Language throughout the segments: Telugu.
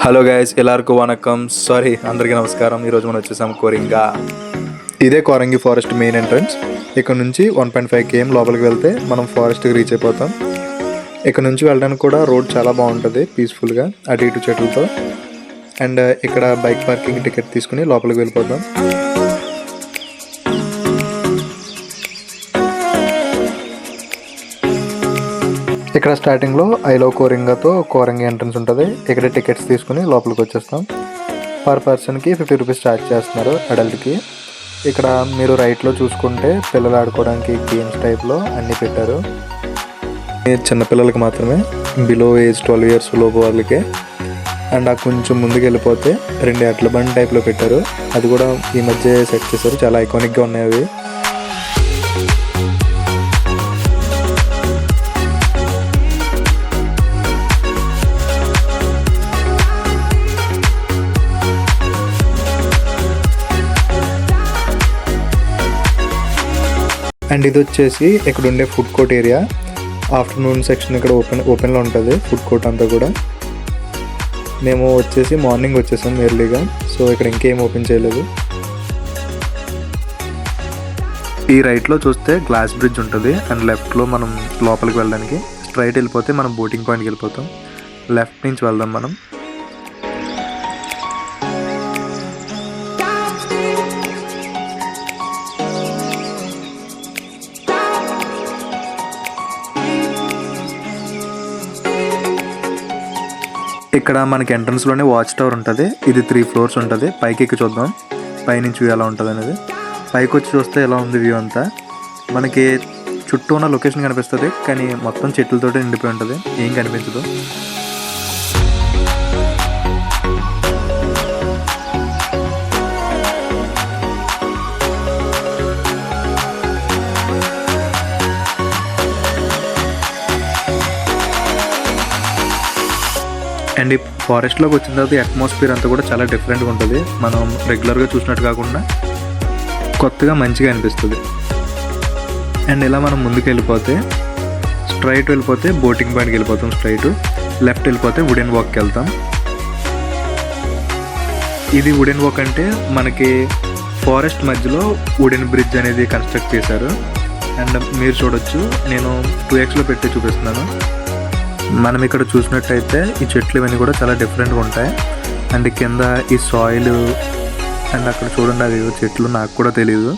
హలో గైస్, ఎల్లరికూ వనకం. సారీ, అందరికీ నమస్కారం. ఈరోజు మనం వచ్చేసాం కోరింగా. ఇదే కోరంగి ఫారెస్ట్ మెయిన్ ఎంట్రన్స్. ఇక్కడ నుంచి 1.5 km లోపలికి వెళ్తే మనం ఫారెస్ట్కి రీచ్ అయిపోతాం. ఇక్కడ నుంచి వెళ్ళడానికి కూడా రోడ్ చాలా బాగుంటుంది, పీస్ఫుల్గా అటు ఇటు చెట్లతో. అండ్ ఇక్కడ బైక్ పార్కింగ్ టికెట్ తీసుకుని లోపలికి వెళ్ళిపోతాం. ఇక్కడ స్టార్టింగ్లో ఐ లవ్ కోరింగాతో కోరంగి ఎంట్రన్స్ ఉంటుంది. ఇక్కడ టికెట్స్ తీసుకుని లోపలికి వచ్చేస్తాం. పర్ పర్సన్కి 50 రూపీస్ ఛార్జ్ చేస్తున్నారు అడల్ట్కి. ఇక్కడ మీరు రైట్లో చూసుకుంటే పిల్లలు ఆడుకోవడానికి గేమ్స్ టైప్లో అన్నీ పెట్టారు. చిన్నపిల్లలకి మాత్రమే, బిలో ఏజ్ 12 years లోపు వాళ్ళకే. అండ్ ఆ కొంచెం ముందుకు వెళ్ళిపోతే 2 ఎడ్ల బండి టైప్లో పెట్టారు. అది కూడా ఈ మధ్య సెట్ చేశారు, చాలా ఐకానిక్గా ఉన్నాయి అవి. అండ్ ఇది వచ్చేసి ఇక్కడ ఉండే food court area. Afternoon section ఇక్కడ ఓపెన్లో ఉంటుంది ఫుడ్ కోర్ట్ అంతా కూడా. మేము వచ్చేసి మార్నింగ్ వచ్చేసాం ఎర్లీగా, సో ఇక్కడ ఇంకేం ఓపెన్ చేయలేదు. ఈ రైట్లో చూస్తే గ్లాస్ బ్రిడ్జ్ ఉంటుంది. అండ్ లెఫ్ట్లో మనం లోపలికి వెళ్ళడానికి స్ట్రైట్ వెళ్ళిపోతే మనం బోటింగ్ పాయింట్కి వెళ్ళిపోతాం. లెఫ్ట్ నుంచి వెళ్దాం మనం. ఇక్కడ మనకి ఎంట్రన్స్లోనే వాచ్ టవర్ ఉంటుంది. ఇది 3 floors ఉంటుంది. పైకి ఎక్కి చూద్దాం పైనుంచి వ్యూ ఎలా ఉంటుంది అనేది. పైకి వచ్చి చూస్తే ఎలా ఉంది వ్యూ అంతా. మనకి చుట్టూ ఉన్న లొకేషన్ కనిపిస్తుంది, కానీ మొత్తం చెట్లతో నిండిపోయి ఉంటుంది, ఏం కనిపించదు. అండ్ ఈ ఫారెస్ట్లోకి వచ్చిన తర్వాత అట్మాస్ఫియర్ అంతా కూడా చాలా డిఫరెంట్గా ఉంటుంది. మనం రెగ్యులర్గా చూసినట్టు కాకుండా కొత్తగా మంచిగా అనిపిస్తుంది. అండ్ ఇలా మనం ముందుకు వెళ్ళిపోతే స్ట్రైట్ వెళ్ళిపోతే బోటింగ్ పాయింట్కి వెళ్ళిపోతాం. స్ట్రైట్ లెఫ్ట్ వెళ్ళిపోతే వుడెన్ వాక్కి వెళ్తాం. ఇది వుడెన్ వాక్ అంటే మనకి ఫారెస్ట్ మధ్యలో వుడెన్ బ్రిడ్జ్ అనేది కన్స్ట్రక్ట్ చేశారు. అండ్ మీరు చూడొచ్చు, నేను 2xలో పెట్టి చూపిస్తున్నాను. మనం ఇక్కడ చూసినట్టయితే ఈ చెట్లు ఇవన్నీ కూడా చాలా డిఫరెంట్గా ఉంటాయి. అండ్ కింద ఈ సాయిల్, అండ్ అక్కడ చూడండి అది చెట్లు, నాకు కూడా తెలియదు.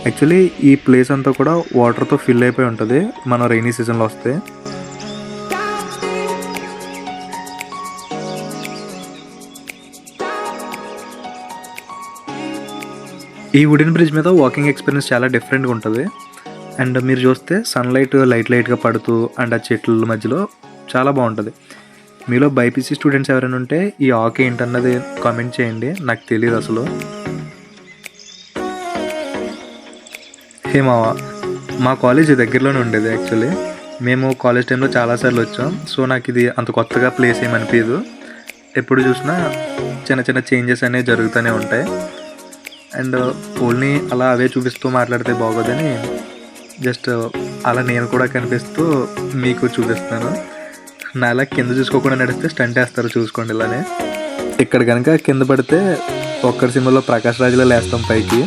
యాక్చువల్లీ ఈ ప్లేస్ అంతా కూడా వాటర్తో ఫిల్ అయిపోయి ఉంటుంది మనం రైనీ సీజన్లో వస్తే. ఈ వుడెన్ బ్రిడ్జ్ మీద వాకింగ్ ఎక్స్పీరియన్స్ చాలా డిఫరెంట్గా ఉంటుంది. అండ్ మీరు చూస్తే సన్లైట్ లైట్గా పడుతూ అండ్ ఆ చెట్ల మధ్యలో చాలా బాగుంటుంది. మీలో బైపీసీ స్టూడెంట్స్ ఎవరైనా ఉంటే ఈ ఆకు ఏంటన్నది కామెంట్ చేయండి, నాకు తెలియదు అసలు. హే మావా, మా కాలేజ్ దగ్గరలోనే ఉండేది. యాక్చువల్లీ మేము కాలేజ్ టైంలో చాలాసార్లు వచ్చాం. సో నాకు ఇది అంత కొత్తగా ప్లేస్ ఏమనిపించదు. ఎప్పుడు చూసినా చిన్న చిన్న చేంజెస్ అనేవి జరుగుతూనే ఉంటాయి. అండ్ ఓన్లీ అలా అవే చూపిస్తూ మాట్లాడితే బాగోదని జస్ట్ అలా నేను కూడా కనిపిస్తూ మీకు చూపిస్తాను. నాలా కింద చూసుకోకుండా నడిస్తే స్టంట్ వేస్తారు, చూసుకోండి ఇలానే. ఇక్కడ కనుక కింద పడితే ఒక్కరి సినిమాలో ప్రకాష్ రాజ్లో లేస్తాం పైకి.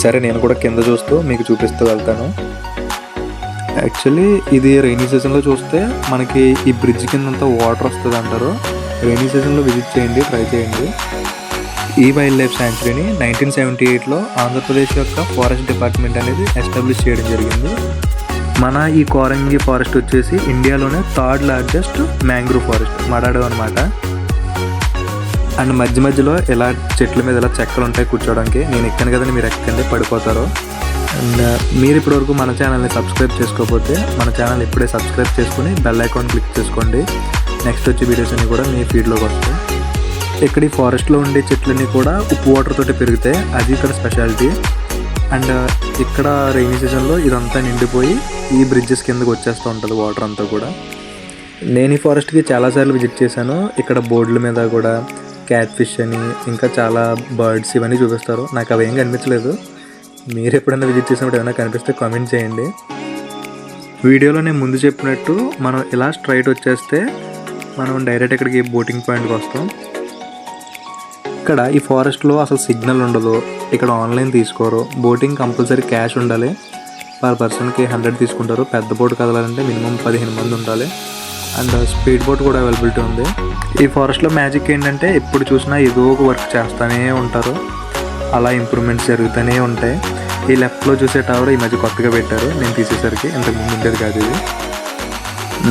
సరే, నేను కూడా కింద చూస్తూ మీకు చూపిస్తూ వెళ్తాను. యాక్చువల్లీ ఇది రైనీ సీజన్లో చూస్తే మనకి ఈ బ్రిడ్జ్ కిందంతా వాటర్ వస్తుంది అంటారు. రైనీ సీజన్లో విజిట్ చేయండి, ట్రై చేయండి. ఈ వైల్డ్ లైఫ్ శాంక్చురీని 1978లో ఆంధ్రప్రదేశ్ యొక్క ఫారెస్ట్ డిపార్ట్మెంట్ అనేది ఎస్టాబ్లిష్ చేయడం జరిగింది. మన ఈ కోరంగి ఫారెస్ట్ వచ్చేసి ఇండియాలోనే 3rd largest మ్యాంగ్రూవ్ ఫారెస్ట్, మడాడో అనమాట. అండ్ మధ్య మధ్యలో ఇలా చెట్ల మీద ఇలా చెక్కలు ఉంటాయి కూర్చోడానికి. నేను ఎక్కాను కదండి, మీరు ఎక్కండి, పడిపోతారు. అండ్ మీరు ఇప్పటివరకు మన ఛానల్ని సబ్స్క్రైబ్ చేసుకోకపోతే మన ఛానల్ ఇప్పుడే సబ్స్క్రైబ్ చేసుకుని బెల్ ఐకాన్ క్లిక్ చేసుకోండి. నెక్స్ట్ వచ్చే వీడియోస్ అన్నీ కూడా మీ ఫీడ్లోకి వస్తాయి. ఇక్కడ ఈ ఫారెస్ట్లో ఉండే చెట్లన్నీ కూడా ఉప్పు వాటర్ తోటి పెరుగుతాయి, అది ఇక్కడ స్పెషాలిటీ. అండ్ ఇక్కడ రైనీ సీజన్లో ఇదంతా నిండిపోయి ఈ బ్రిడ్జెస్ కిందకి వచ్చేస్తూ ఉంటుంది వాటర్ అంతా కూడా. నేను ఈ ఫారెస్ట్కి చాలాసార్లు విజిట్ చేశాను. ఇక్కడ బోర్డుల మీద కూడా క్యాట్ ఫిష్ అని ఇంకా చాలా బర్డ్స్ ఇవన్నీ చూపిస్తారు. నాకు అవి ఏం కనిపించలేదు. మీరు ఎప్పుడైనా విజిట్ చేసినప్పుడు ఏమైనా కనిపిస్తే కామెంట్ చేయండి. వీడియోలో నేను ముందు చెప్పినట్టు మనం ఇలా స్ట్రైట్ వచ్చేస్తే మనం డైరెక్ట్ ఇక్కడికి బోటింగ్ పాయింట్కి వస్తాం. ఇక్కడ ఈ ఫారెస్ట్లో అసలు సిగ్నల్ ఉండదు, ఇక్కడ ఆన్లైన్ తీసుకోరు, బోటింగ్ కంపల్సరీ క్యాష్ ఉండాలి, పర్ పర్సన్కి 100 తీసుకుంటారు. పెద్ద బోట్ కదలాలంటే మినిమం 15 మంది ఉండాలి. అండ్ స్పీడ్ బోట్ కూడా అవైలబిలిటీ ఉంది. ఈ ఫారెస్ట్లో మ్యాజిక్ ఏంటంటే ఎప్పుడు చూసినా ఏదో ఒక వర్క్ చేస్తూనే ఉంటారు, అలా ఇంప్రూవ్మెంట్స్ జరుగుతూనే ఉంటాయి. ఈ లెఫ్ట్లో చూసే టవర్ ఈ మధ్య కొత్తగా పెట్టారు, నేను తీసేసరికి ఇంతకుముందు ఉండేది కాదు ఇది.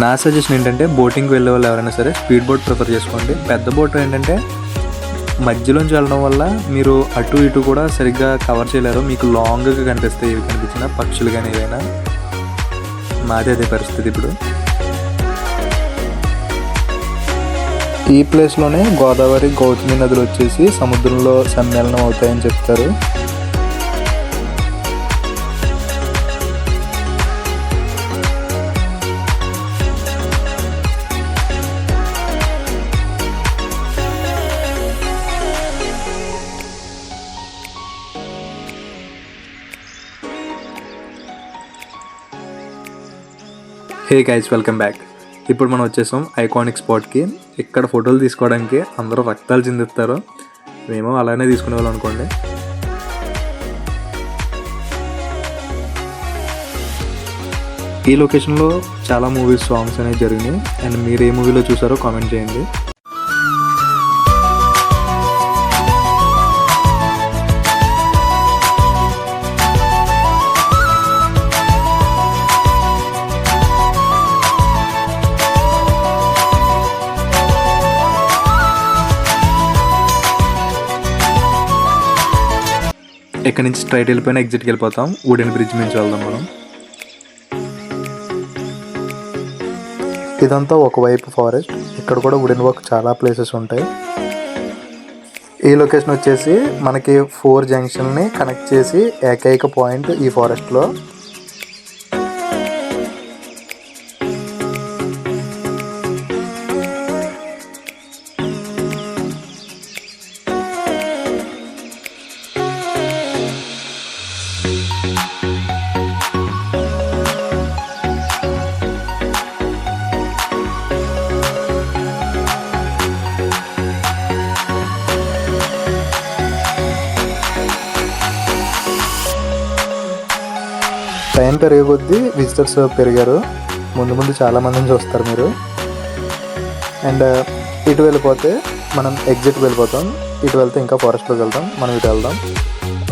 నా సజెషన్ ఏంటంటే బోటింగ్కి వెళ్ళే వాళ్ళు ఎవరైనా సరే స్పీడ్ బోట్ ప్రిఫర్ చేసుకోండి. పెద్ద బోట్ ఏంటంటే మధ్యలోంచి వెళ్ళడం వల్ల మీరు అటు ఇటు కూడా సరిగ్గా కవర్ చేయలేరు, మీకు లాంగ్గా కనిపిస్తాయి ఇవి కనిపించిన పక్షులు కానీ ఏవైనా. మాది అదే పరిస్థితి ఇప్పుడు. ఈ ప్లేస్లోనే గోదావరి గౌతమి నదులు వచ్చేసి సముద్రంలో సమ్మేళనం అవుతాయని చెప్తారు. Hey guys, welcome back. ఇప్పుడు మనం వచ్చేసాం ఐకానిక్ స్పాట్కి. ఇక్కడ ఫోటోలు తీసుకోవడానికి అందరూ రక్తాలు చిందిస్తారు, మేము అలానే తీసుకునే వాళ్ళు అనుకోండి. ఈ లొకేషన్లో చాలా మూవీస్ సాంగ్స్ అనేవి జరిగినాయి. అండ్ మీరు ఏ మూవీలో చూసారో కామెంట్ చేయండి. ఇక్కడ నుంచి స్ట్రైట్ వెళ్ళిపోయినా ఎగ్జిట్కి వెళ్ళిపోతాం. వుడెన్ బ్రిడ్జ్ నుంచి వెళ్దాం మనం. ఇదంతా ఒకవైపు ఫారెస్ట్, ఇక్కడ కూడా వుడెన్ వర్క్ చాలా ప్లేసెస్ ఉంటాయి. ఈ లొకేషన్ వచ్చేసి మనకి 4 జంక్షన్ని కనెక్ట్ చేసి ఏకైక పాయింట్ ఈ ఫారెస్ట్లో. టైం పెరిగే కొద్దీ విజిటర్స్ పెరిగారు, ముందు ముందు చాలామందిని చూస్తారు మీరు. అండ్ ఇటు వెళ్ళిపోతే మనం ఎగ్జిట్కి వెళ్ళిపోతాం, ఇటు వెళ్తే ఇంకా ఫారెస్ట్లోకి వెళ్తాం. మనం ఇటు వెళ్దాం.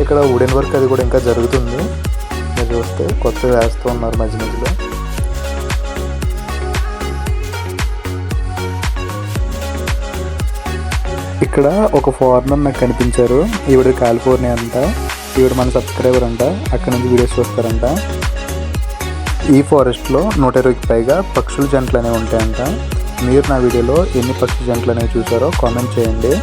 ఇక్కడ వుడెన్ వర్క్ అది కూడా ఇంకా జరుగుతుంది, మీరు చూస్తే కొత్త వేస్తూ ఉన్నారు మధ్య మధ్యలో. ఇక్కడ ఒక ఫారినర్ నాకు కనిపించారు, ఈవిడ కాలిఫోర్నియా అంట, ఈవిడ మన సబ్స్క్రైబర్ అంట, అక్కడ నుంచి వీడియోస్ చూస్తారంట. ఈ ఫారెస్ట్లో 120కి పైగా పక్షుల జంటలు అనేవి ఉంటాయంట. మీరు నా వీడియోలో ఎన్ని పక్షుల జంటలు అనేవి చూసారో కామెంట్ చేయండి.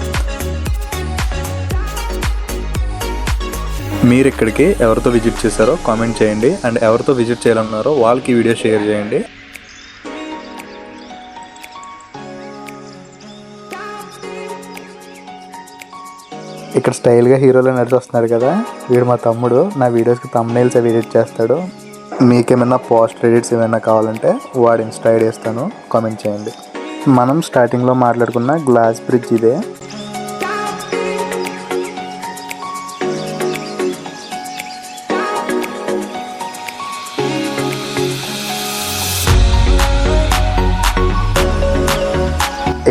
మీరు ఇక్కడికి ఎవరితో విజిట్ చేశారో కామెంట్ చేయండి. అండ్ ఎవరితో విజిట్ చేయాలన్నారో వాళ్ళకి వీడియో షేర్ చేయండి. ఇక్కడ స్టైల్గా హీరోలో నడిచి వస్తున్నారు కదా, వీడు మా తమ్ముడు. నా వీడియోస్కి థంబ్నెయిల్స్ అవి ఎడిట్ చేస్తాడు. మీకేమైనా పోస్ట్ ఎడిట్స్ ఏమైనా కావాలంటే వాడు ఇన్స్టా ఐడి ఇస్తాను, కామెంట్ చేయండి. మనం స్టార్టింగ్లో మాట్లాడుకున్న గ్లాస్ బ్రిడ్జ్ ఇదే.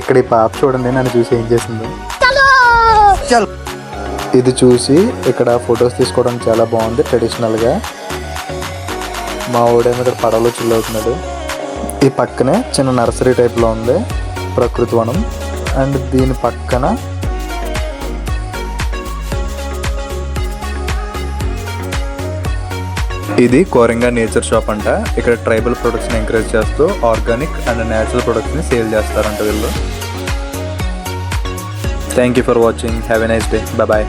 ఇక్కడ ఈ పాప చూడండి నన్ను చూసి ఏం చేసిందో. ఇది చూసి ఇక్కడ ఫొటోస్ తీసుకోవడం చాలా బాగుంది ట్రెడిషనల్గా. మా ఊడేమో ఇక్కడ పడవలో చిల్ అవుతున్నాడు. ఈ పక్కనే చిన్న నర్సరీ టైప్లో ఉంది ప్రకృతి వనం. అండ్ దీని పక్కన ఇది కోరింగా నేచర్ షాప్ అంట. ఇక్కడ ట్రైబల్ ప్రొడక్ట్స్ని ఎంకరేజ్ చేస్తూ ఆర్గానిక్ అండ్ నేచురల్ ప్రొడక్ట్స్ని సేల్ చేస్తారంట వీళ్ళు. Thank you for watching. Have a nice day. Bye.